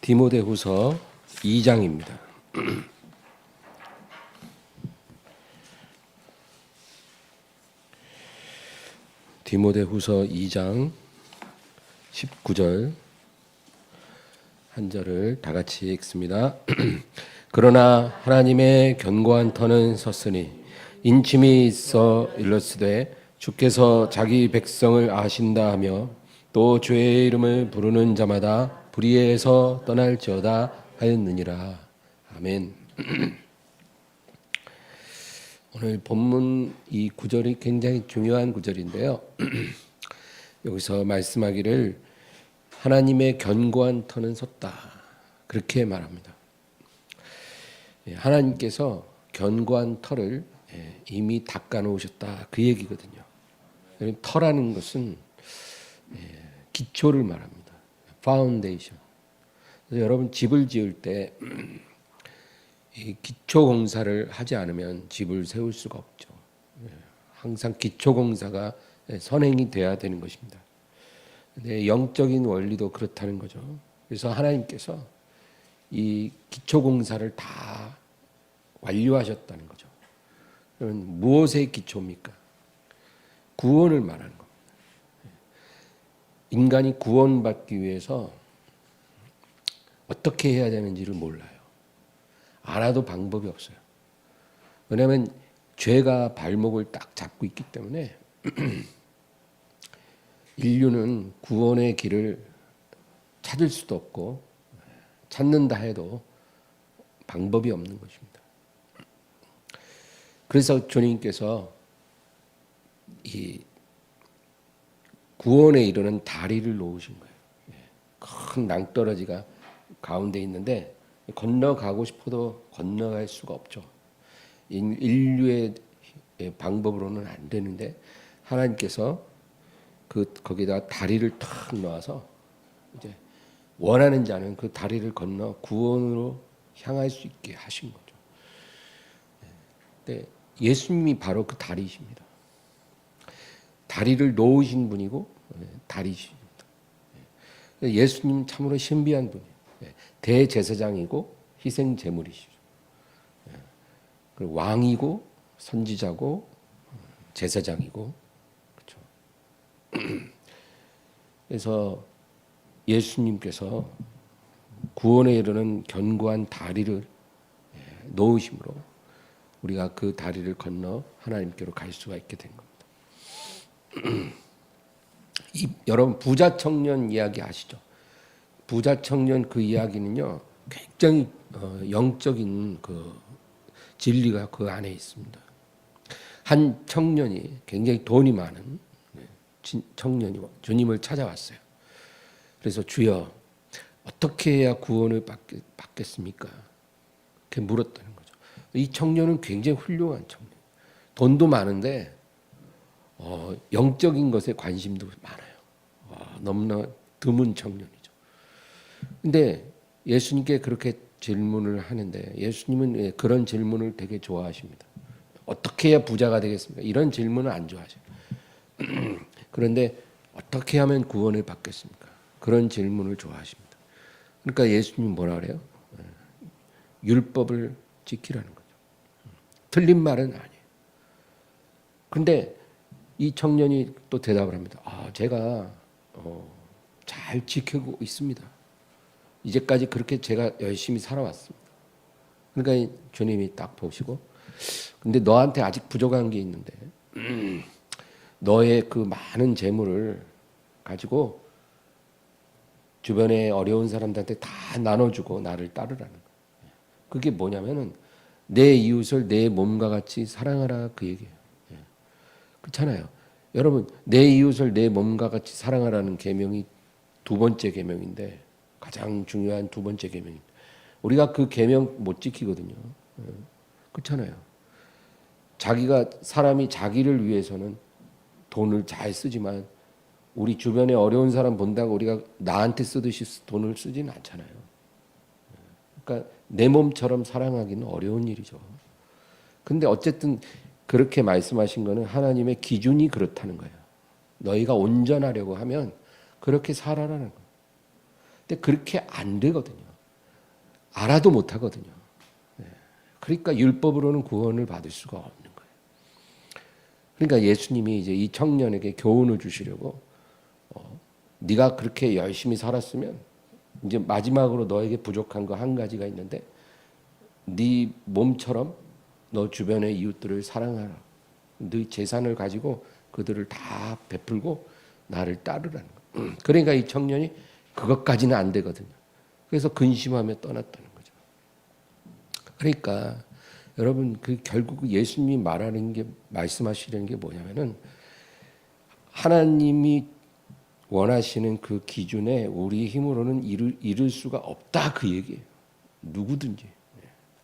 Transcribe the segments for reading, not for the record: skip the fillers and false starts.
디모데후서 2장입니다. 디모데후서 2장 19절 한 절을 다 같이 읽습니다. 그러나 하나님의 견고한 터는 섰으니 인침이 있어 일렀으되 주께서 자기 백성을 아신다 하며 또 주의 이름을 부르는 자마다 불의에서 떠날지어다 하였느니라. 아멘. 오늘 본문 이 구절이 굉장히 중요한 구절인데요. 여기서 말씀하기를 하나님의 견고한 터는 섰다, 그렇게 말합니다. 하나님께서 견고한 터를 이미 닦아 놓으셨다, 그 얘기거든요. 터라는 것은 기초를 말합니다. 파운데이션. 그래서 여러분 집을 지을 때 기초 공사를 하지 않으면 집을 세울 수가 없죠. 항상 기초 공사가 선행이 돼야 되는 것입니다. 근데 영적인 원리도 그렇다는 거죠. 그래서 하나님께서 이 기초 공사를 다 완료하셨다는 거죠. 그러면 무엇의 기초입니까? 구원을 말하는 겁니다. 인간이 구원받기 위해서 어떻게 해야 되는지를 몰라요. 알아도 방법이 없어요. 왜냐하면 죄가 발목을 딱 잡고 있기 때문에 인류는 구원의 길을 찾을 수도 없고 찾는다 해도 방법이 없는 것입니다. 그래서 주님께서 이 구원에 이르는 다리를 놓으신 거예요. 큰 낭떠러지가 가운데 있는데 건너가고 싶어도 건너갈 수가 없죠. 인류의 방법으로는 안 되는데 하나님께서 거기다 다리를 탁 놓아서 이제 원하는 자는 그 다리를 건너 구원으로 향할 수 있게 하신 거죠. 근데 예수님이 바로 그 다리이십니다. 다리를 놓으신 분이고 다리십니다. 예수님 참으로 신비한 분이에요. 대제사장이고 희생제물이시죠. 그리고 왕이고 선지자고 제사장이고, 그렇죠. 그래서 예수님께서 구원에 이르는 견고한 다리를 놓으심으로 우리가 그 다리를 건너 하나님께로 갈 수가 있게 된 겁니다. 여러분 부자 청년 이야기 아시죠? 부자 청년 그 이야기는요 굉장히 영적인 그 진리가 그 안에 있습니다. 한 청년이 굉장히 돈이 많은 청년이 주님을 찾아왔어요. 그래서 주여 어떻게 해야 구원을 받겠습니까? 그렇게 물었다는 거죠. 이 청년은 굉장히 훌륭한 청년, 돈도 많은데 영적인 것에 관심도 많아요. 너무나 드문 청년이죠. 근데 예수님께 그렇게 질문을 하는데 예수님은 그런 질문을 되게 좋아하십니다. 어떻게 해야 부자가 되겠습니까? 이런 질문을 안 좋아하셔요. 그런데 어떻게 하면 구원을 받겠습니까? 그런 질문을 좋아하십니다. 그러니까 예수님 뭐라 그래요? 율법을 지키라는 거죠. 틀린 말은 아니에요. 그런데 이 청년이 또 대답을 합니다. 제가 잘 지키고 있습니다. 이제까지 그렇게 제가 열심히 살아왔습니다. 그러니까 주님이 딱 보시고, 근데 너한테 아직 부족한 게 있는데 너의 그 많은 재물을 가지고 주변에 어려운 사람들한테 다 나눠주고 나를 따르라는 거예요. 그게 뭐냐면은 내 이웃을 내 몸과 같이 사랑하라, 그 얘기예요. 그렇잖아요. 여러분, 내 이웃을 내 몸과 같이 사랑하라는 계명이 두 번째 계명인데, 가장 중요한 두 번째 계명입니다. 우리가 그 계명 못 지키거든요. 그렇잖아요. 사람이 자기를 위해서는 돈을 잘 쓰지만 우리 주변에 어려운 사람 본다고 우리가 나한테 쓰듯이 돈을 쓰지는 않잖아요. 그러니까 내 몸처럼 사랑하기는 어려운 일이죠. 근데 어쨌든 그렇게 말씀하신 거는 하나님의 기준이 그렇다는 거예요. 너희가 온전하려고 하면 그렇게 살아라는 거예요. 근데 그렇게 안 되거든요. 알아도 못하거든요. 그러니까 율법으로는 구원을 받을 수가 없는 거예요. 그러니까 예수님이 이제 이 청년에게 교훈을 주시려고 네가 그렇게 열심히 살았으면 이제 마지막으로 너에게 부족한 거 한 가지가 있는데 네 몸처럼 너 주변의 이웃들을 사랑하라. 네 재산을 가지고 그들을 다 베풀고 나를 따르라는 거예요. 그러니까 이 청년이 그것까지는 안 되거든요. 그래서 근심하며 떠났다는 거죠. 그러니까 여러분 결국 예수님이 말씀하시려는 게 뭐냐면은 하나님이 원하시는 그 기준에 우리 힘으로는 이룰 수가 없다 그 얘기예요. 누구든지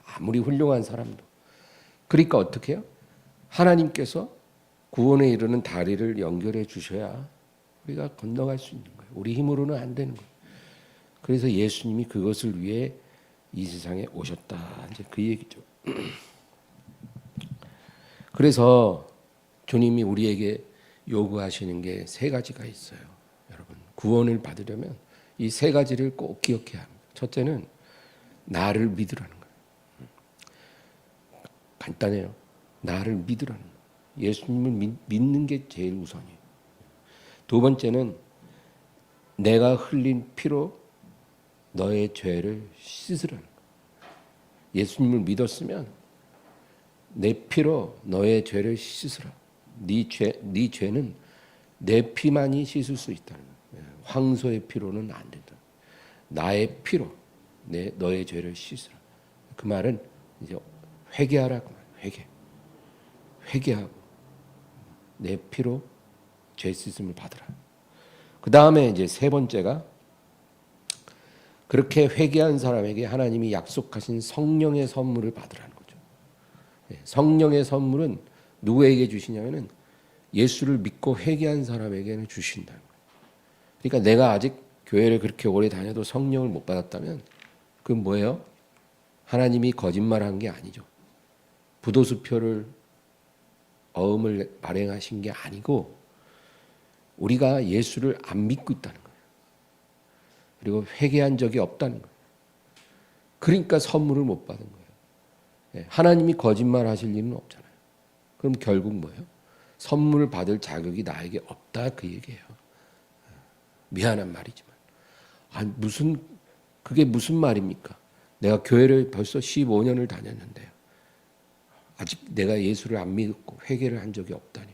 아무리 훌륭한 사람도. 그러니까 어떻게 해요? 하나님께서 구원에 이르는 다리를 연결해 주셔야 우리가 건너갈 수 있는 거예요. 우리 힘으로는 안 되는 거예요. 그래서 예수님이 그것을 위해 이 세상에 오셨다. 이제 그 얘기죠. 그래서 주님이 우리에게 요구하시는 게 세 가지가 있어요. 여러분, 구원을 받으려면 이 세 가지를 꼭 기억해야 합니다. 첫째는 나를 믿으라는 거예요. 간단해요. 나를 믿으라는 거예요. 예수님을 믿는 게 제일 우선이에요. 두 번째는 내가 흘린 피로 너의 죄를 씻으라는 거예요. 예수님을 믿었으면 내 피로 너의 죄를 씻으라. 네 죄는 내 피만이 씻을 수 있다는 거예요. 황소의 피로는 안 된다. 나의 피로 너의 죄를 씻으라. 그 말은 이제 회개하라 그 말. 회개하고 내 피로 죄 씻음을 받으라. 그 다음에 이제 세 번째가 그렇게 회개한 사람에게 하나님이 약속하신 성령의 선물을 받으라는 거죠. 성령의 선물은 누구에게 주시냐면은 예수를 믿고 회개한 사람에게는 주신다는 거예요. 그러니까 내가 아직 교회를 그렇게 오래 다녀도 성령을 못 받았다면 그건 뭐예요? 하나님이 거짓말한 게 아니죠. 부도수표를 어음을 발행하신 게 아니고 우리가 예수를 안 믿고 있다는 거예요. 그리고 회개한 적이 없다는 거예요. 그러니까 선물을 못 받은 거예요. 하나님이 거짓말 하실 일은 없잖아요. 그럼 결국 뭐예요? 선물을 받을 자격이 나에게 없다 그 얘기예요. 미안한 말이지만. 그게 무슨 말입니까? 내가 교회를 벌써 15년을 다녔는데요. 아직 내가 예수를 안 믿고 회개를 한 적이 없다니.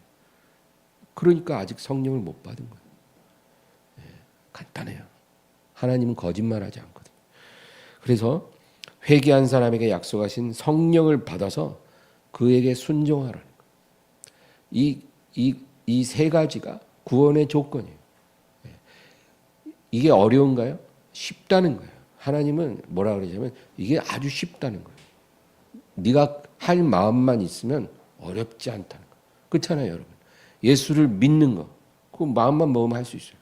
그러니까 아직 성령을 못 받은 거예요. 간단해요. 하나님은 거짓말하지 않거든요. 그래서 회개한 사람에게 약속하신 성령을 받아서 그에게 순종하라는 거예요. 이 세 가지가 구원의 조건이에요. 이게 어려운가요? 쉽다는 거예요. 하나님은 뭐라 그러냐면 이게 아주 쉽다는 거예요. 네가 할 마음만 있으면 어렵지 않다는 거. 그렇잖아요, 여러분. 예수를 믿는 거, 그 마음만 먹으면 할 수 있어요.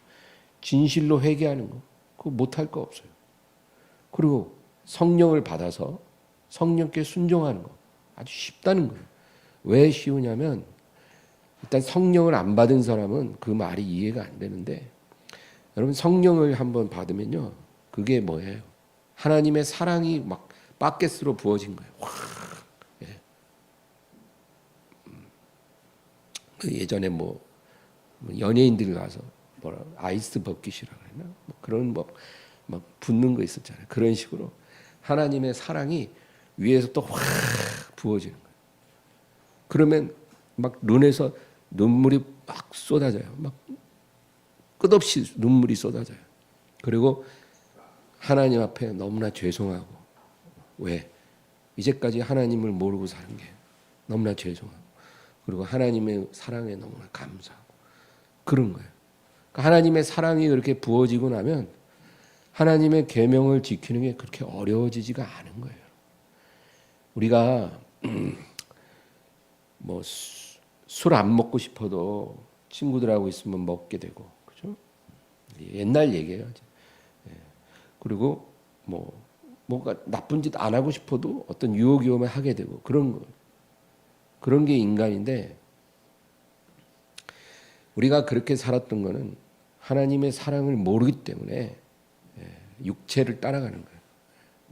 진실로 회개하는 거, 그거 못할 거 없어요. 그리고 성령을 받아서 성령께 순종하는 거, 아주 쉽다는 거예요. 왜 쉬우냐면 일단 성령을 안 받은 사람은 그 말이 이해가 안 되는데 여러분 성령을 한번 받으면요, 그게 뭐예요? 하나님의 사랑이 막 바켓으로 부어진 거예요. 예전에 뭐 연예인들 가서 아이스 버킷이라고 했나? 그런 막 붓는 거 있었잖아요. 그런 식으로 하나님의 사랑이 위에서 또 확 부어지는 거예요. 그러면 막 눈에서 눈물이 막 쏟아져요. 막 끝없이 눈물이 쏟아져요. 그리고 하나님 앞에 너무나 죄송하고, 왜? 이제까지 하나님을 모르고 사는 게 너무나 죄송하고, 그리고 하나님의 사랑에 너무나 감사하고 그런 거예요. 그러니까 하나님의 사랑이 그렇게 부어지고 나면 하나님의 계명을 지키는 게 그렇게 어려워지지가 않은 거예요. 우리가 뭐 술 안 먹고 싶어도 친구들하고 있으면 먹게 되고, 그죠? 옛날 얘기예요. 그리고 뭐가 나쁜 짓 안 하고 싶어도 어떤 유혹이 오면 하게 되고 그런 거. 그런 게 인간인데 우리가 그렇게 살았던 거는 하나님의 사랑을 모르기 때문에 육체를 따라가는 거예요.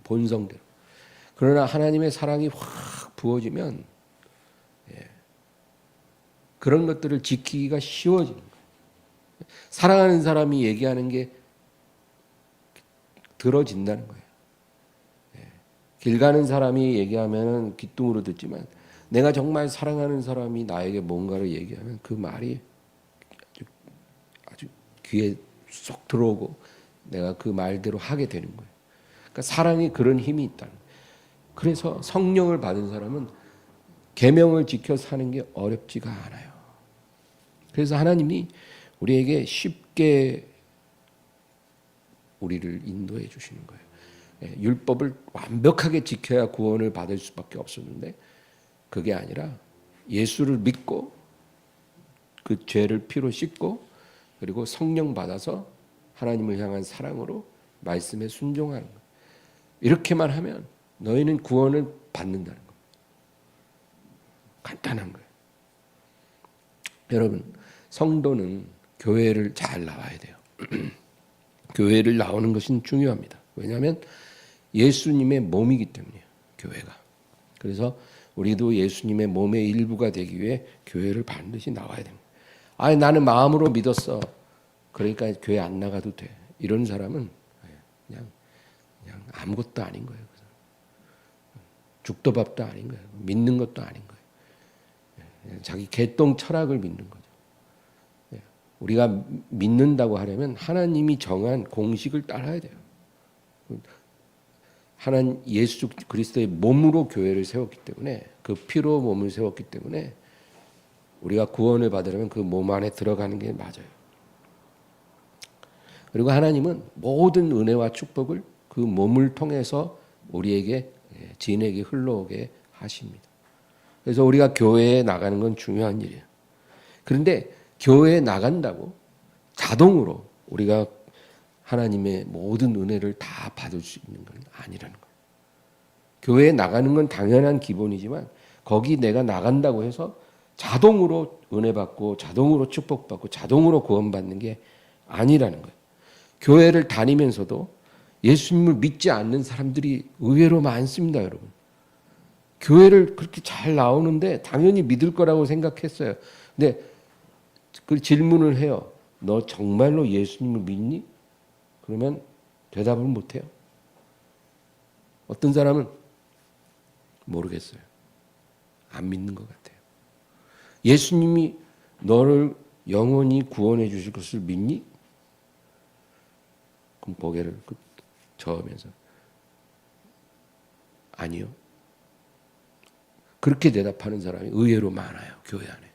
본성대로. 그러나 하나님의 사랑이 확 부어지면 그런 것들을 지키기가 쉬워지는 거예요. 사랑하는 사람이 얘기하는 게 들어진다는 거예요. 길 가는 사람이 얘기하면 귀뚱으로 듣지만 내가 정말 사랑하는 사람이 나에게 뭔가를 얘기하면 그 말이 아주 귀에 쏙 들어오고 내가 그 말대로 하게 되는 거예요. 그러니까 사랑이 그런 힘이 있다는 거예요. 그래서 성령을 받은 사람은 계명을 지켜 사는 게 어렵지가 않아요. 그래서 하나님이 우리에게 쉽게 우리를 인도해 주시는 거예요. 율법을 완벽하게 지켜야 구원을 받을 수밖에 없었는데 그게 아니라 예수를 믿고 그 죄를 피로 씻고 그리고 성령 받아서 하나님을 향한 사랑으로 말씀에 순종하는 거예요. 이렇게만 하면 너희는 구원을 받는다는 거예요. 간단한 거예요. 여러분, 성도는 교회를 잘 나와야 돼요. 교회를 나오는 것은 중요합니다. 왜냐하면 예수님의 몸이기 때문이에요. 교회가. 그래서 우리도 예수님의 몸의 일부가 되기 위해 교회를 반드시 나와야 됩니다. 아니 나는 마음으로 믿었어. 그러니까 교회 안 나가도 돼. 이런 사람은 그냥 아무것도 아닌 거예요. 죽도 밥도 아닌 거예요. 믿는 것도 아닌 거예요. 자기 개똥 철학을 믿는 거죠. 우리가 믿는다고 하려면 하나님이 정한 공식을 따라야 돼요. 하나님 예수 그리스도의 몸으로 교회를 세웠기 때문에 그 피로 몸을 세웠기 때문에 우리가 구원을 받으려면 그 몸 안에 들어가는 게 맞아요. 그리고 하나님은 모든 은혜와 축복을 그 몸을 통해서 우리에게 지인에게 흘러오게 하십니다. 그래서 우리가 교회에 나가는 건 중요한 일이에요. 그런데 교회에 나간다고 자동으로 우리가 하나님의 모든 은혜를 다 받을 수 있는 건 아니라는 거예요. 교회에 나가는 건 당연한 기본이지만 거기 내가 나간다고 해서 자동으로 은혜 받고 자동으로 축복받고 자동으로 구원받는 게 아니라는 거예요. 교회를 다니면서도 예수님을 믿지 않는 사람들이 의외로 많습니다, 여러분. 교회를 그렇게 잘 나오는데 당연히 믿을 거라고 생각했어요. 근데 그 질문을 해요. 너 정말로 예수님을 믿니? 그러면 대답을 못해요. 어떤 사람은 모르겠어요. 안 믿는 것 같아요. 예수님이 너를 영원히 구원해 주실 것을 믿니? 그럼 고개를 저으면서 아니요. 그렇게 대답하는 사람이 의외로 많아요. 교회 안에.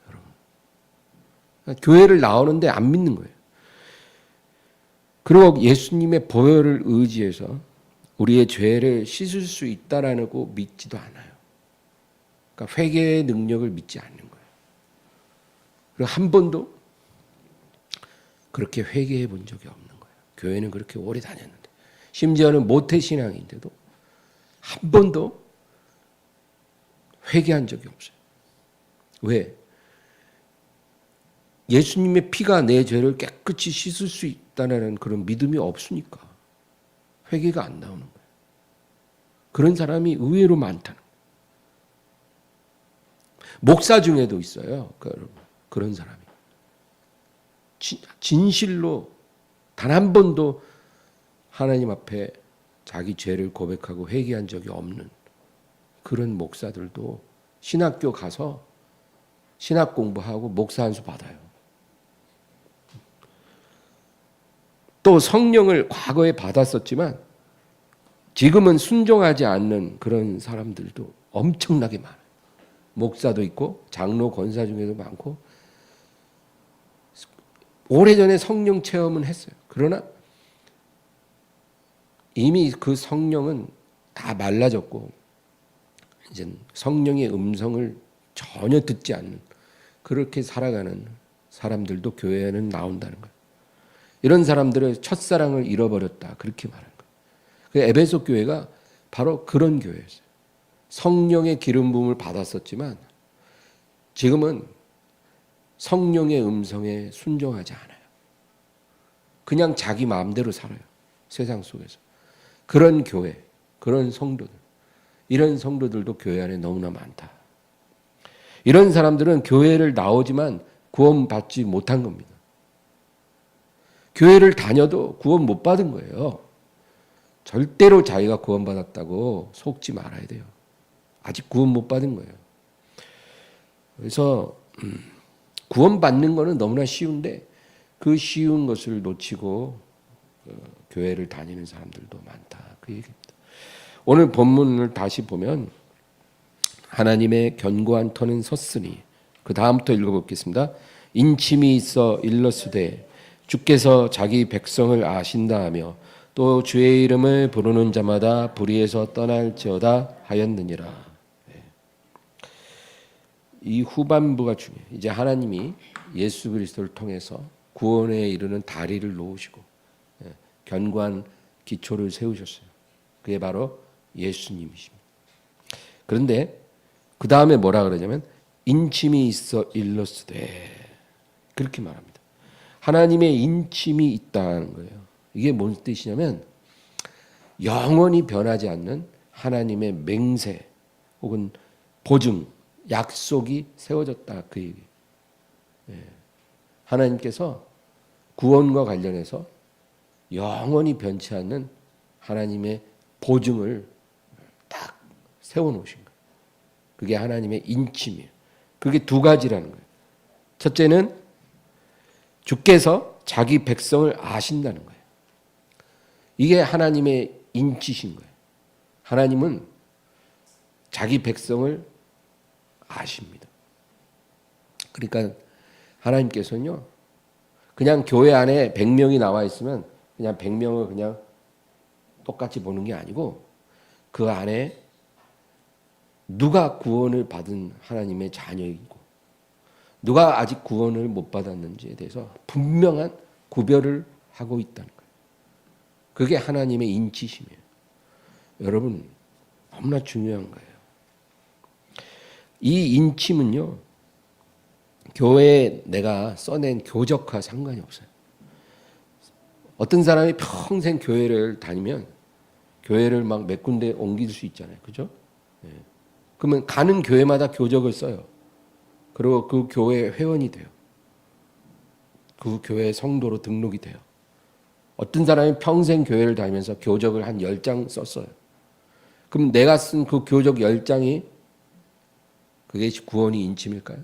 여러분. 교회를 나오는데 안 믿는 거예요. 그리고 예수님의 보혈을 의지해서 우리의 죄를 씻을 수 있다라고 믿지도 않아요. 그러니까 회개의 능력을 믿지 않는 거예요. 그리고 한 번도 그렇게 회개해 본 적이 없는 거예요. 교회는 그렇게 오래 다녔는데 심지어는 모태신앙인데도 한 번도 회개한 적이 없어요. 왜? 예수님의 피가 내 죄를 깨끗이 씻을 수 있다는 그런 믿음이 없으니까 회개가 안 나오는 거예요. 그런 사람이 의외로 많다는 거예요. 목사 중에도 있어요. 그런 사람이. 진실로 단 한 번도 하나님 앞에 자기 죄를 고백하고 회개한 적이 없는 그런 목사들도 신학교 가서 신학 공부하고 목사 한 수 받아요. 또 성령을 과거에 받았었지만 지금은 순종하지 않는 그런 사람들도 엄청나게 많아요. 목사도 있고 장로 권사 중에도 많고 오래전에 성령 체험은 했어요. 그러나 이미 그 성령은 다 말라졌고 이제 성령의 음성을 전혀 듣지 않는 그렇게 살아가는 사람들도 교회에는 나온다는 거예요. 이런 사람들의 첫사랑을 잃어버렸다 그렇게 말하는 거예요. 그 에베소 교회가 바로 그런 교회였어요. 성령의 기름 부음을 받았었지만 지금은 성령의 음성에 순종하지 않아요. 그냥 자기 마음대로 살아요. 세상 속에서. 그런 교회, 그런 성도들, 이런 성도들도 교회 안에 너무나 많다. 이런 사람들은 교회를 나오지만 구원받지 못한 겁니다. 교회를 다녀도 구원 못 받은 거예요. 절대로 자기가 구원받았다고 속지 말아야 돼요. 아직 구원 못 받은 거예요. 그래서 구원받는 거는 너무나 쉬운데 그 쉬운 것을 놓치고 교회를 다니는 사람들도 많다. 그 얘기입니다. 오늘 본문을 다시 보면 하나님의 견고한 터는 섰으니 그 다음부터 읽어보겠습니다. 인침이 있어 일러스되 주께서 자기 백성을 아신다 하며 또 주의 이름을 부르는 자마다 불의에서 떠날지어다 하였느니라. 이 후반부가 중요해요. 이제 하나님이 예수 그리스도를 통해서 구원에 이르는 다리를 놓으시고 견고한 기초를 세우셨어요. 그게 바로 예수님이십니다. 그런데 그 다음에 뭐라 그러냐면 인침이 있어 일러스되 그렇게 말합니다. 하나님의 인침이 있다는 거예요. 이게 뭔 뜻이냐면 영원히 변하지 않는 하나님의 맹세 혹은 보증, 약속이 세워졌다 그 얘기. 하나님께서 구원과 관련해서 영원히 변치 않는 하나님의 보증을 딱 세워놓으신 거예요. 그게 하나님의 인침이에요. 그게 두 가지라는 거예요. 첫째는 주께서 자기 백성을 아신다는 거예요. 이게 하나님의 인치신 거예요. 하나님은 자기 백성을 아십니다. 그러니까 하나님께서는요, 그냥 교회 안에 100명이 나와 있으면 그냥 100명을 그냥 똑같이 보는 게 아니고 그 안에 누가 구원을 받은 하나님의 자녀이고 누가 아직 구원을 못 받았는지에 대해서 분명한 구별을 하고 있다는 거예요. 그게 하나님의 인치심이에요. 여러분 너무나 중요한 거예요. 이 인침은요, 교회에 내가 써낸 교적과 상관이 없어요. 어떤 사람이 평생 교회를 다니면 교회를 막 몇 군데 옮길 수 있잖아요. 그죠? 네. 그러면 가는 교회마다 교적을 써요. 그리고 그 교회 회원이 돼요. 그 교회 성도로 등록이 돼요. 어떤 사람이 평생 교회를 다니면서 교적을 한 10장 썼어요. 그럼 내가 쓴 그 교적 10장이 그게 구원이 인침일까요?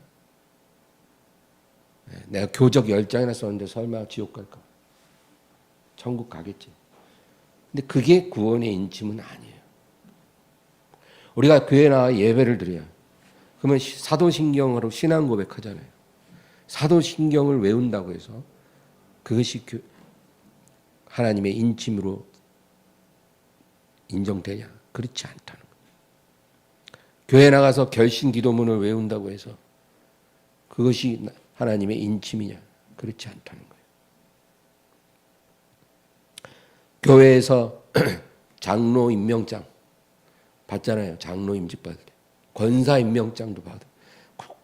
내가 교적 10장이나 썼는데 설마 지옥 갈까? 천국 가겠지. 근데 그게 구원의 인침은 아니에요. 우리가 교회 나와 예배를 드려요. 그러면 사도신경으로 신앙 고백하잖아요. 사도신경을 외운다고 해서 그것이 하나님의 인침으로 인정되냐? 그렇지 않다는 거예요. 교회 나가서 결신 기도문을 외운다고 해서 그것이 하나님의 인침이냐? 그렇지 않다는 거예요. 교회에서 장로 임명장 받잖아요. 장로 임직 받을 때. 권사 임명장도 받아요.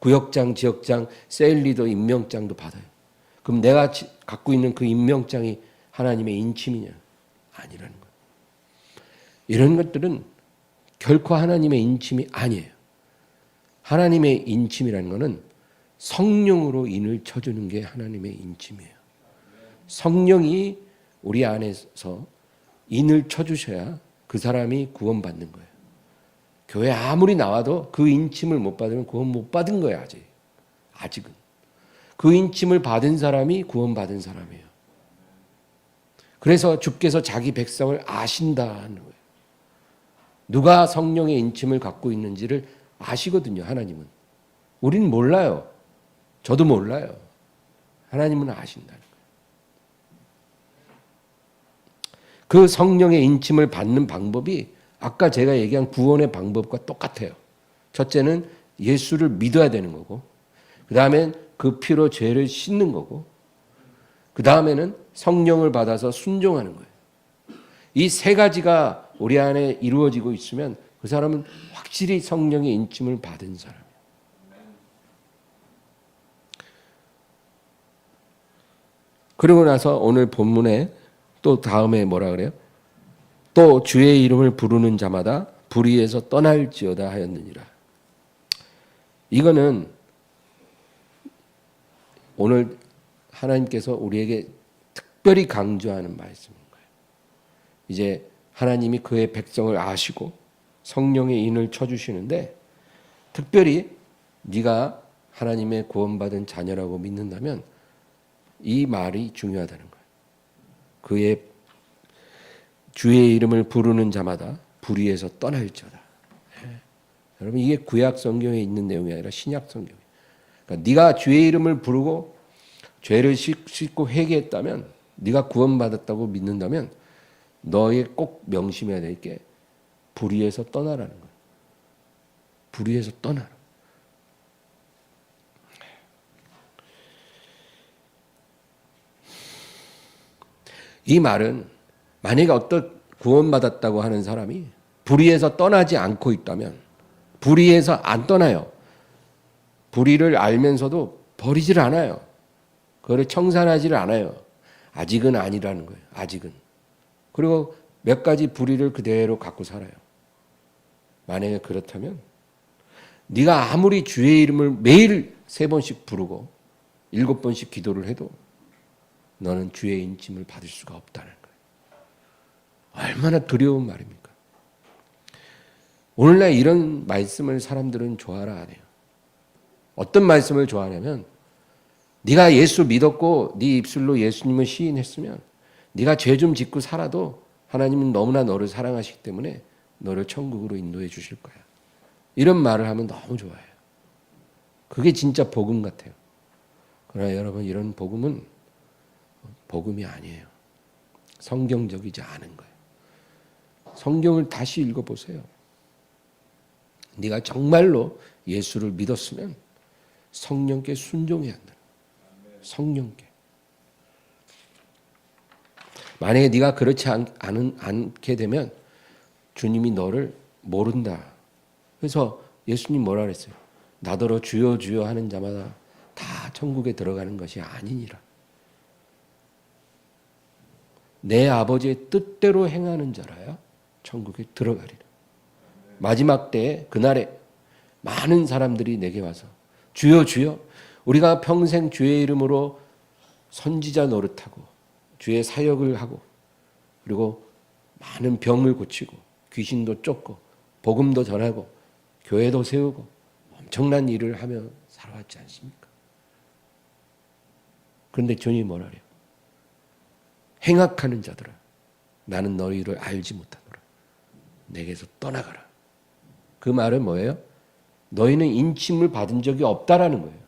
구역장, 지역장, 셀리더 임명장도 받아요. 그럼 내가 갖고 있는 그 임명장이 하나님의 인침이냐? 아니라는 거예요. 이런 것들은 결코 하나님의 인침이 아니에요. 하나님의 인침이라는 것은 성령으로 인을 쳐주는 게 하나님의 인침이에요. 성령이 우리 안에서 인을 쳐주셔야 그 사람이 구원받는 거예요. 교회 아무리 나와도 그 인침을 못 받으면 구원 못 받은 거예요. 아직은. 그 인침을 받은 사람이 구원받은 사람이에요. 그래서 주께서 자기 백성을 아신다 하는 거예요. 누가 성령의 인침을 갖고 있는지를 아시거든요. 하나님은. 우리는 몰라요. 저도 몰라요. 하나님은 아신다는 거예요. 그 성령의 인침을 받는 방법이 아까 제가 얘기한 구원의 방법과 똑같아요. 첫째는 예수를 믿어야 되는 거고, 그 다음엔 그 피로 죄를 씻는 거고, 그 다음에는 성령을 받아서 순종하는 거예요. 이 세 가지가 우리 안에 이루어지고 있으면 그 사람은 확실히 성령의 인침을 받은 사람이에요. 그러고 나서 오늘 본문에 또 다음에 뭐라 그래요? 또 주의 이름을 부르는 자마다 불의에서 떠날지어다 하였느니라. 이거는 오늘 하나님께서 우리에게 특별히 강조하는 말씀인 거예요. 이제 하나님이 그의 백성을 아시고 성령의 인을 쳐주시는데 특별히 네가 하나님의 구원받은 자녀라고 믿는다면 이 말이 중요하다는 거예요. 그의 주의 이름을 부르는 자마다 불의에서 떠날지어다. 여러분 이게 구약 성경에 있는 내용이 아니라 신약 성경. 그러니까 네가 주의 이름을 부르고 죄를 씻고 회개했다면, 네가 구원받았다고 믿는다면 너에 꼭 명심해야 될 게 불의에서 떠나라는 거예요. 불의에서 떠나라. 이 말은 만약에 어떤 구원받았다고 하는 사람이 불의에서 떠나지 않고 있다면, 불의에서 안 떠나요. 불의를 알면서도 버리질 않아요. 그걸 청산하지를 않아요. 아직은 아니라는 거예요. 아직은. 그리고 몇 가지 불의를 그대로 갖고 살아요. 만약에 그렇다면 네가 아무리 주의 이름을 매일 3번씩 부르고 7번씩 기도를 해도 너는 주의 인침을 받을 수가 없다는 거예요. 얼마나 두려운 말입니까? 오늘날 이런 말씀을 사람들은 좋아라 안 해요. 어떤 말씀을 좋아하냐면 네가 예수 믿었고 네 입술로 예수님을 시인했으면 네가 죄 좀 짓고 살아도 하나님은 너무나 너를 사랑하시기 때문에 너를 천국으로 인도해 주실 거야. 이런 말을 하면 너무 좋아해요. 그게 진짜 복음 같아요. 그러나 여러분 이런 복음은 복음이 아니에요. 성경적이지 않은 거예요. 성경을 다시 읽어보세요. 네가 정말로 예수를 믿었으면 성령께 순종해야 한다. 성령께. 만약에 네가 그렇지 않게 되면 주님이 너를 모른다. 그래서 예수님 뭐라 그랬어요? 나더러 주여 주여 하는 자마다 다 천국에 들어가는 것이 아니니라. 내 아버지의 뜻대로 행하는 자라야 천국에 들어가리라. 마지막 때에 그날에 많은 사람들이 내게 와서 주여 주여 우리가 평생 주의 이름으로 선지자 노릇하고 주의 사역을 하고 그리고 많은 병을 고치고 귀신도 쫓고 복음도 전하고 교회도 세우고 엄청난 일을 하며 살아왔지 않습니까? 그런데 주님이 뭐라 그래요? 행악하는 자들아 나는 너희를 알지 못하노라. 내게서 떠나가라. 그 말은 뭐예요? 너희는 인침을 받은 적이 없다라는 거예요.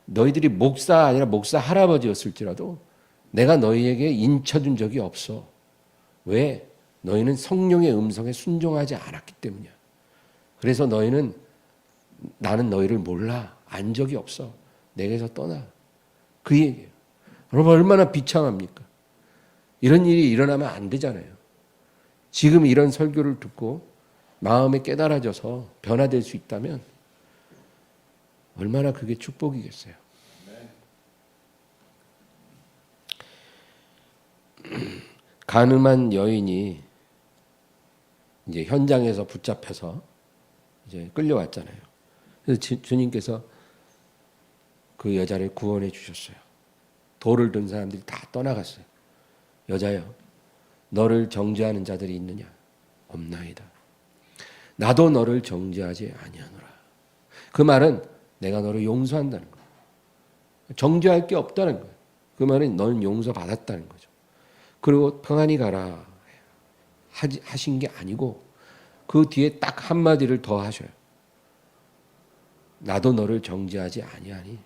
너희들이 목사 아니라 목사 할아버지였을지라도 내가 너희에게 인쳐준 적이 없어. 왜? 너희는 성령의 음성에 순종하지 않았기 때문이야. 그래서 나는 너희를 몰라. 안 적이 없어. 내게서 떠나. 그 얘기예요. 여러분 얼마나 비참합니까? 이런 일이 일어나면 안 되잖아요. 지금 이런 설교를 듣고 마음에 깨달아져서 변화될 수 있다면 얼마나 그게 축복이겠어요. 간음한 여인이 이제 현장에서 붙잡혀서 이제 끌려왔잖아요. 그래서 주님께서 그 여자를 구원해 주셨어요. 돌을 든 사람들이 다 떠나갔어요. 여자여, 너를 정죄하는 자들이 있느냐? 없나이다. 나도 너를 정죄하지 아니하노라. 그 말은 내가 너를 용서한다는 거예요. 정죄할 게 없다는 거예요. 그 말은 너는 용서받았다는 거죠. 그리고 평안히 가라 하신 게 아니고 그 뒤에 딱 한마디를 더 하셔요. 나도 너를 정죄하지 아니하니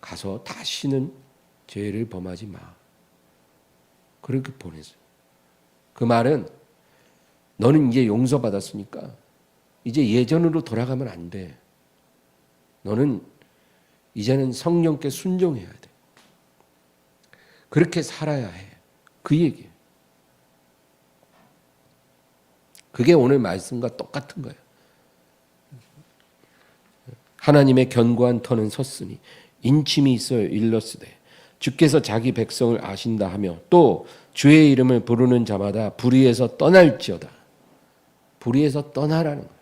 가서 다시는 죄를 범하지 마. 그렇게 보냈어요. 그 말은 너는 이제 용서받았으니까 이제 예전으로 돌아가면 안 돼. 너는 이제는 성령께 순종해야 돼. 그렇게 살아야 해. 그 얘기예요. 그게 오늘 말씀과 똑같은 거예요. 하나님의 견고한 터는 섰으니 인침이 있어 일렀으되 주께서 자기 백성을 아신다 하며 또 주의 이름을 부르는 자마다 불의에서 떠날지어다. 불의에서 떠나라는 거예요.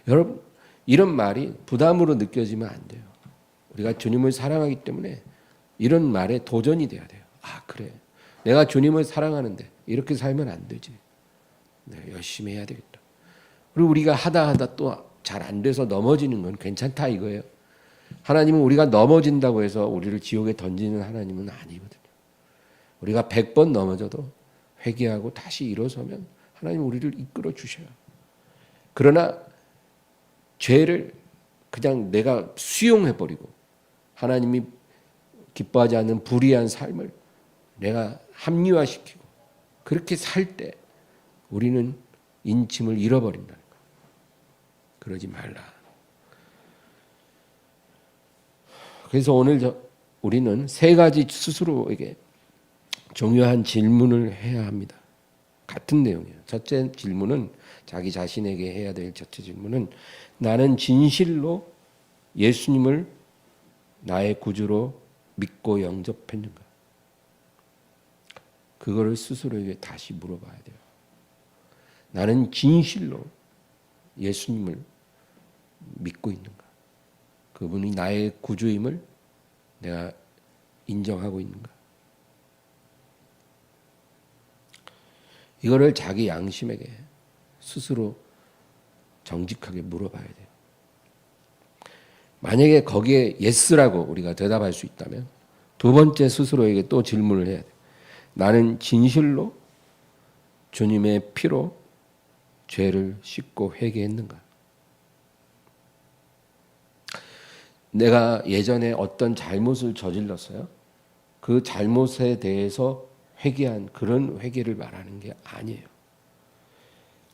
여러분, 이런 말이 부담으로 느껴지면 안 돼요. 우리가 주님을 사랑하기 때문에 이런 말에 도전이 돼야 돼요. 아, 그래. 내가 주님을 사랑하는데 이렇게 살면 안 되지. 열심히 해야 되겠다. 그리고 우리가 하다 또 잘 안 돼서 넘어지는 건 괜찮다 이거예요. 하나님은 우리가 넘어진다고 해서 우리를 지옥에 던지는 하나님은 아니거든요. 우리가 100번 넘어져도 회개하고 다시 일어서면 하나님은 우리를 이끌어 주셔요. 그러나 죄를 그냥 내가 수용해버리고 하나님이 기뻐하지 않는 불의한 삶을 내가 합리화시키고 그렇게 살 때 우리는 인침을 잃어버린다는 거예요. 그러지 말라. 그래서 오늘 우리는 세 가지 스스로에게 중요한 질문을 해야 합니다. 같은 내용이에요. 첫째 질문은 자기 자신에게 해야 될 첫째 질문은 나는 진실로 예수님을 나의 구주로 믿고 영접했는가? 그거를 스스로에게 다시 물어봐야 돼요. 나는 진실로 예수님을 믿고 있는가? 그분이 나의 구주임을 내가 인정하고 있는가? 이거를 자기 양심에게 스스로 정직하게 물어봐야 돼요. 만약에 거기에 예스라고 우리가 대답할 수 있다면 두 번째 스스로에게 또 질문을 해야 돼요. 나는 진실로 주님의 피로 죄를 씻고 회개했는가? 내가 예전에 어떤 잘못을 저질렀어요. 그 잘못에 대해서 회개한 그런 회개를 말하는 게 아니에요.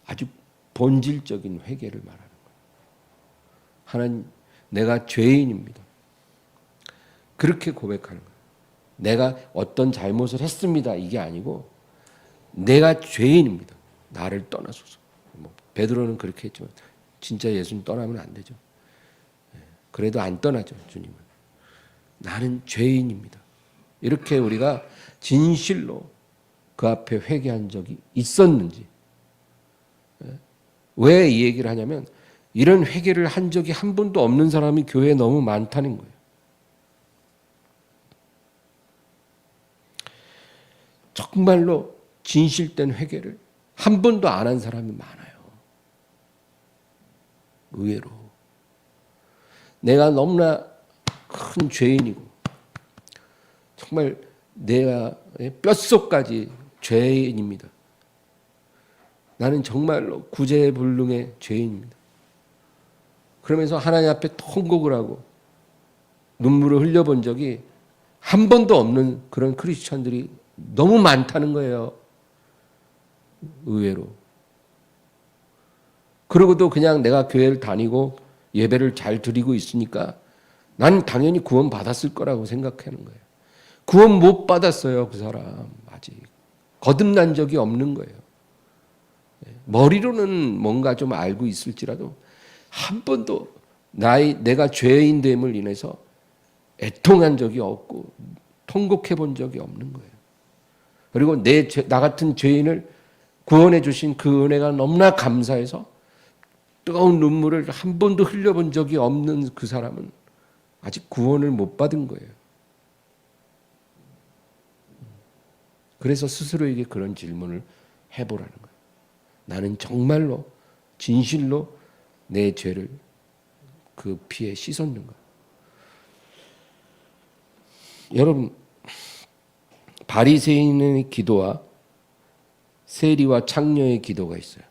아주 본질적인 회개를 말하는 거예요. 하나님, 내가 죄인입니다. 그렇게 고백하는 거예요. 내가 어떤 잘못을 했습니다. 이게 아니고 내가 죄인입니다. 나를 떠나소서. 베드로는 그렇게 했지만 진짜 예수님 떠나면 안 되죠. 그래도 안 떠나죠. 주님은. 나는 죄인입니다. 이렇게 우리가 진실로 그 앞에 회개한 적이 있었는지. 왜 이 얘기를 하냐면 이런 회개를 한 적이 한 번도 없는 사람이 교회에 너무 많다는 거예요. 정말로 진실된 회개를 한 번도 안 한 사람이 많아요. 의외로. 내가 너무나 큰 죄인이고 정말 내가 뼛속까지 죄인입니다. 나는 정말로 구제불능의 죄인입니다. 그러면서 하나님 앞에 통곡을 하고 눈물을 흘려본 적이 한 번도 없는 그런 크리스천들이 너무 많다는 거예요. 의외로. 그러고도 그냥 내가 교회를 다니고 예배를 잘 드리고 있으니까 난 당연히 구원 받았을 거라고 생각하는 거예요. 구원 못 받았어요. 그 사람 아직. 거듭난 적이 없는 거예요. 머리로는 뭔가 좀 알고 있을지라도 한 번도 내가 죄인됨을 인해서 애통한 적이 없고 통곡해 본 적이 없는 거예요. 그리고 나 같은 죄인을 구원해 주신 그 은혜가 너무나 감사해서 뜨거운 눈물을 한 번도 흘려본 적이 없는 그 사람은 아직 구원을 못 받은 거예요. 그래서 스스로에게 그런 질문을 해보라는 거예요. 나는 정말로 진실로 내 죄를 그 피에 씻었는가? 여러분, 바리새인의 기도와 세리와 창녀의 기도가 있어요.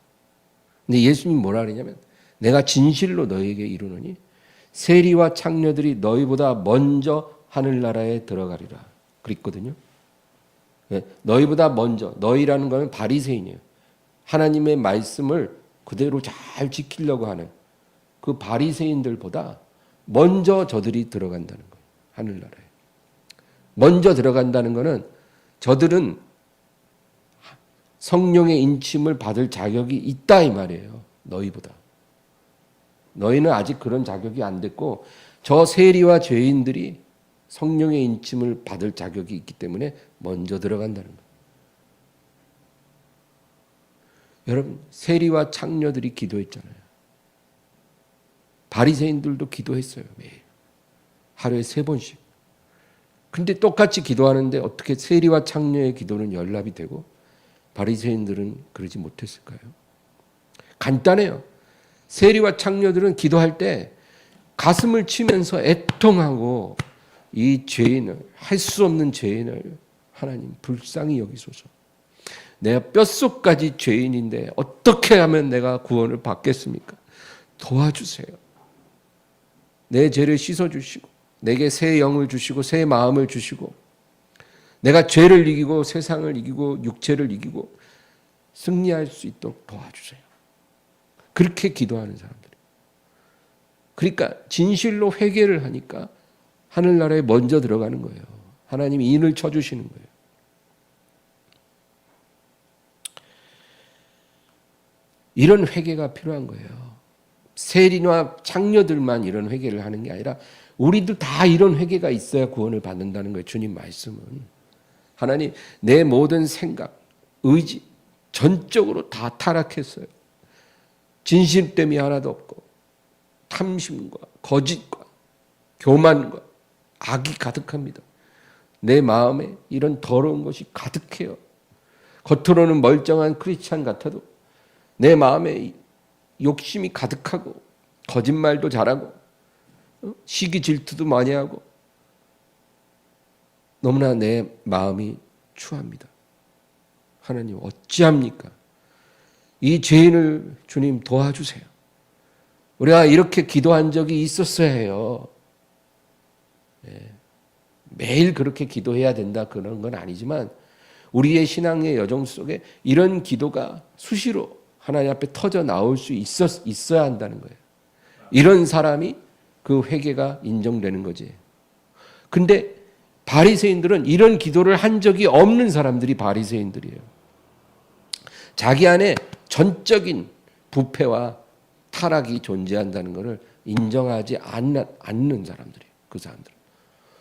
근데 예수님 뭐라 그러냐면 내가 진실로 너희에게 이르노니 세리와 창녀들이 너희보다 먼저 하늘나라에 들어가리라 그랬거든요. 너희보다 먼저, 너희라는 것은 바리새인이에요. 하나님의 말씀을 그대로 잘 지키려고 하는 그 바리새인들보다 먼저 저들이 들어간다는 거예요. 하늘나라에. 먼저 들어간다는 것은 저들은 성령의 인침을 받을 자격이 있다 이 말이에요. 너희보다. 너희는 아직 그런 자격이 안 됐고 저 세리와 죄인들이 성령의 인침을 받을 자격이 있기 때문에 먼저 들어간다는 거예요. 여러분, 세리와 창녀들이 기도했잖아요. 바리새인들도 기도했어요. 매일. 하루에 3번씩. 근데 똑같이 기도하는데 어떻게 세리와 창녀의 기도는 연락이 되고 바리새인들은 그러지 못했을까요? 간단해요. 세리와 창녀들은 기도할 때 가슴을 치면서 애통하고 이 죄인을, 할 수 없는 죄인을 하나님 불쌍히 여기소서. 내가 뼛속까지 죄인인데 어떻게 하면 내가 구원을 받겠습니까? 도와주세요. 내 죄를 씻어주시고 내게 새 영을 주시고 새 마음을 주시고 내가 죄를 이기고 세상을 이기고 육체를 이기고 승리할 수 있도록 도와주세요. 그렇게 기도하는 사람들이. 그러니까 진실로 회개를 하니까 하늘나라에 먼저 들어가는 거예요. 하나님이 인을 쳐주시는 거예요. 이런 회개가 필요한 거예요. 세리나 창녀들만 이런 회개를 하는 게 아니라 우리도 다 이런 회개가 있어야 구원을 받는다는 거예요. 주님 말씀은. 하나님, 내 모든 생각, 의지 전적으로 다 타락했어요. 진실됨이 하나도 없고 탐심과 거짓과 교만과 악이 가득합니다. 내 마음에 이런 더러운 것이 가득해요. 겉으로는 멀쩡한 크리스찬 같아도 내 마음에 욕심이 가득하고 거짓말도 잘하고 시기 질투도 많이 하고 너무나 내 마음이 추합니다. 하나님 어찌합니까? 이 죄인을 주님 도와주세요. 우리가 이렇게 기도한 적이 있었어야 해요. 매일 그렇게 기도해야 된다 그런 건 아니지만 우리의 신앙의 여정 속에 이런 기도가 수시로 하나님 앞에 터져 나올 수 있어야 한다는 거예요. 이런 사람이 그 회개가 인정되는 거지. 근데 바리새인들은 이런 기도를 한 적이 없는 사람들이 바리새인들이에요. 자기 안에 전적인 부패와 타락이 존재한다는 것을 인정하지 않는 사람들이에요. 그 사람들은.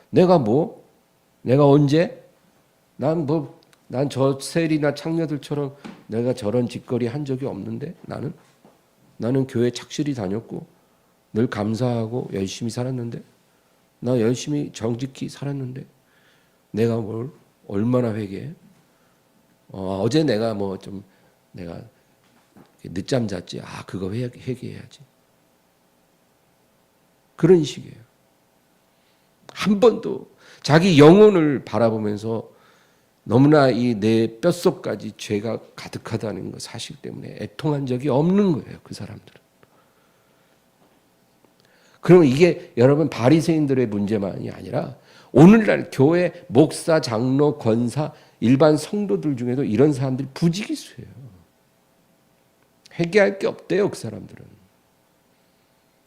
내가 언제? 난 저 세리나 창녀들처럼 내가 저런 짓거리 한 적이 없는데 나는 교회 착실히 다녔고 늘 감사하고 열심히 살았는데 나 열심히 정직히 살았는데 내가 얼마나 회개해? 어제 내가 내가 늦잠 잤지. 그거 회개해야지. 그런 식이에요. 한 번도 자기 영혼을 바라보면서 너무나 이 내 뼛속까지 죄가 가득하다는 그 사실 때문에 애통한 적이 없는 거예요. 그 사람들은. 그럼 이게 여러분 바리새인들의 문제만이 아니라 오늘날 교회 목사, 장로, 권사, 일반 성도들 중에도 이런 사람들이 부지기수예요. 회개할 게 없대요. 그 사람들은.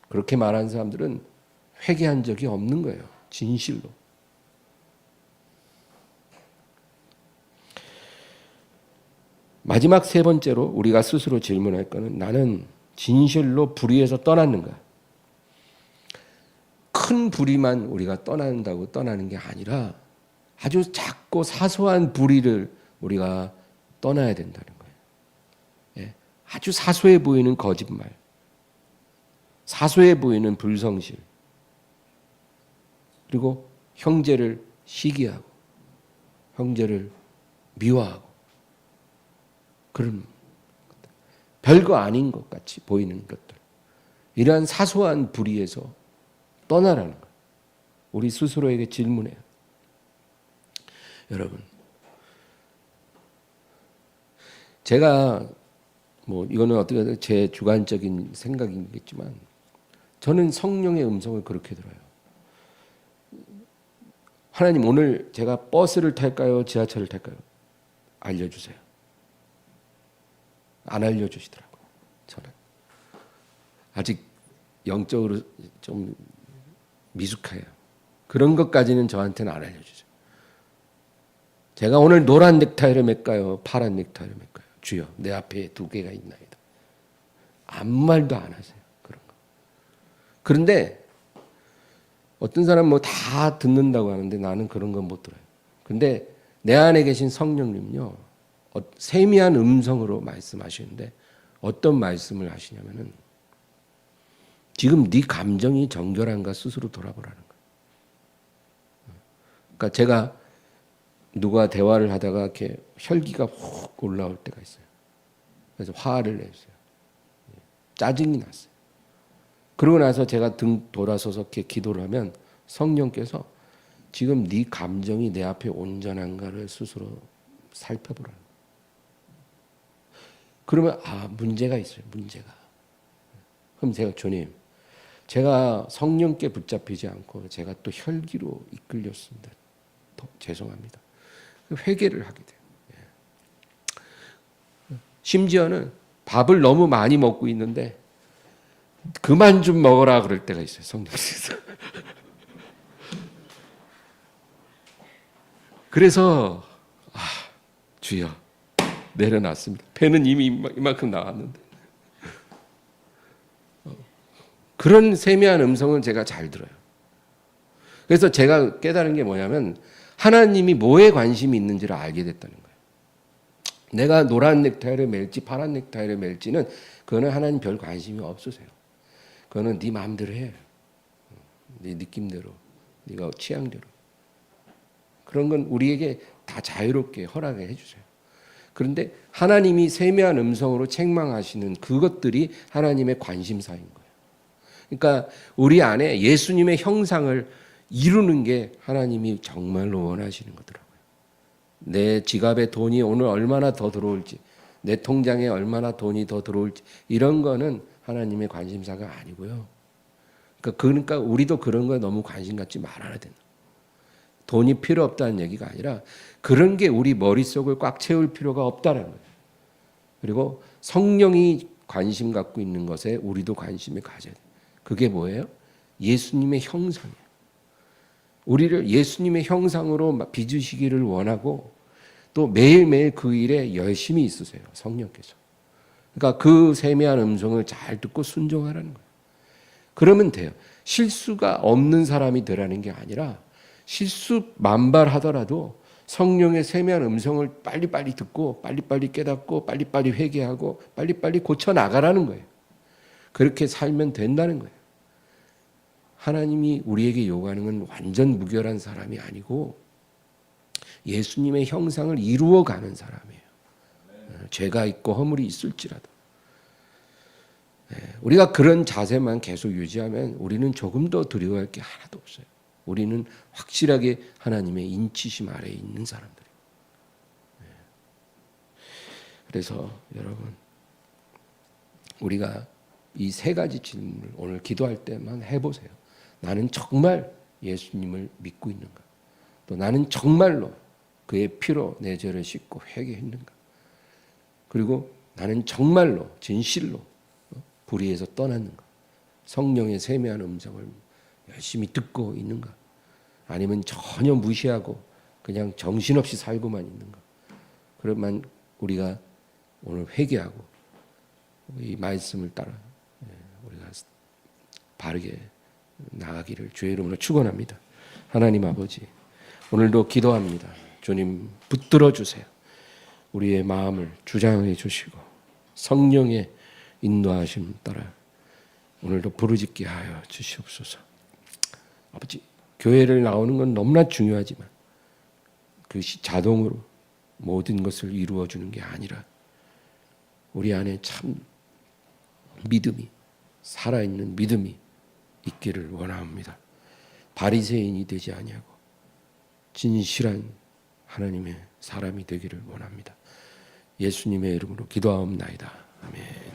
그렇게 말하는 사람들은 회개한 적이 없는 거예요. 진실로. 마지막 3번째로 우리가 스스로 질문할 것은 나는 진실로 불의에서 떠났는가? 큰 불의만 우리가 떠난다고 떠나는 게 아니라 아주 작고 사소한 불의를 우리가 떠나야 된다는 거예요. 예, 아주 사소해 보이는 거짓말, 사소해 보이는 불성실, 그리고 형제를 시기하고 형제를 미워하고 그런 별거 아닌 것 같이 보이는 것들, 이러한 사소한 불의에서 떠나라는 거예요. 우리 스스로에게 질문해요. 여러분, 제가 이거는 어떻게 제 주관적인 생각이겠지만 저는 성령의 음성을 그렇게 들어요. 하나님, 오늘 제가 버스를 탈까요? 지하철을 탈까요? 알려주세요. 안 알려주시더라고요. 저는 아직 영적으로 좀 미숙해요. 그런 것까지는 저한테는 안 알려주죠. 제가 오늘 노란 넥타이를 맬까요? 파란 넥타이를 맬까요? 주여, 내 앞에 2개가 있나이다. 아무 말도 안 하세요. 그런 거. 그런데 어떤 사람 뭐 다 듣는다고 하는데 나는 그런 건 못 들어요. 근데 내 안에 계신 성령님요, 세미한 음성으로 말씀하시는데 어떤 말씀을 하시냐면은 지금 네 감정이 정결한가 스스로 돌아보라는 거예요. 그러니까 제가 누가 대화를 하다가 이렇게 혈기가 훅 올라올 때가 있어요. 그래서 화를 냈어요. 짜증이 났어요. 그러고 나서 제가 등 돌아서서 이렇게 기도를 하면 성령께서 지금 네 감정이 내 앞에 온전한가를 스스로 살펴보라는 거예요. 그러면 문제가 있어요. 문제가. 그럼 제가 주님, 제가 성령께 붙잡히지 않고 제가 또 혈기로 이끌렸습니다. 죄송합니다. 회개를 하게 돼요. 심지어는 밥을 너무 많이 먹고 있는데 그만 좀 먹어라 그럴 때가 있어요. 성령께서. 그래서 주여 내려놨습니다. 배는 이미 이만큼 나왔는데. 그런 세미한 음성은 제가 잘 들어요. 그래서 제가 깨달은 게 뭐냐면 하나님이 뭐에 관심이 있는지를 알게 됐다는 거예요. 내가 노란 넥타이를 멜지 파란 넥타이를 멜지는 그거는 하나님 별 관심이 없으세요. 그거는 네 마음대로 해. 네 느낌대로, 네가 취향대로. 그런 건 우리에게 다 자유롭게 허락해 해주세요. 그런데 하나님이 세미한 음성으로 책망하시는 그것들이 하나님의 관심사인 거예요. 그러니까 우리 안에 예수님의 형상을 이루는 게 하나님이 정말로 원하시는 거더라고요. 내 지갑에 돈이 오늘 얼마나 더 들어올지, 내 통장에 얼마나 돈이 더 들어올지 이런 거는 하나님의 관심사가 아니고요. 그러니까 우리도 그런 거에 너무 관심 갖지 말아야 된다. 돈이 필요 없다는 얘기가 아니라 그런 게 우리 머릿속을 꽉 채울 필요가 없다는 거예요. 그리고 성령이 관심 갖고 있는 것에 우리도 관심을 가져야 돼요. 그게 뭐예요? 예수님의 형상이에요. 우리를 예수님의 형상으로 빚으시기를 원하고 또 매일매일 그 일에 열심히 있으세요. 성령께서. 그러니까 그 세미한 음성을 잘 듣고 순종하라는 거예요. 그러면 돼요. 실수가 없는 사람이 되라는 게 아니라 실수 만발하더라도 성령의 세미한 음성을 빨리빨리 듣고 빨리빨리 깨닫고 빨리빨리 회개하고 빨리빨리 고쳐나가라는 거예요. 그렇게 살면 된다는 거예요. 하나님이 우리에게 요구하는 건 완전 무결한 사람이 아니고 예수님의 형상을 이루어가는 사람이에요. 죄가 있고 허물이 있을지라도. 우리가 그런 자세만 계속 유지하면 우리는 조금 더 두려워할 게 하나도 없어요. 우리는 확실하게 하나님의 인치심 아래에 있는 사람들이에요. 그래서 여러분, 우리가 이 세 가지 질문을 오늘 기도할 때만 해보세요. 나는 정말 예수님을 믿고 있는가? 또 나는 정말로 그의 피로 내 죄를 씻고 회개했는가? 그리고 나는 정말로 진실로 불의에서 떠났는가? 성령의 세미한 음성을 열심히 듣고 있는가? 아니면 전혀 무시하고 그냥 정신없이 살고만 있는가? 그러면 우리가 오늘 회개하고 이 말씀을 따라 우리가 바르게 나가기를 주의 이름으로 축원합니다. 하나님 아버지, 오늘도 기도합니다. 주님 붙들어 주세요. 우리의 마음을 주장해 주시고 성령의 인도하심 따라 오늘도 부르짖게 하여 주시옵소서. 아버지, 교회를 나오는 건 너무나 중요하지만 그것이 자동으로 모든 것을 이루어 주는 게 아니라 우리 안에 참 믿음이, 살아있는 믿음이 있기를 원합니다. 바리새인이 되지 아니하고 진실한 하나님의 사람이 되기를 원합니다. 예수님의 이름으로 기도하옵나이다. 아멘.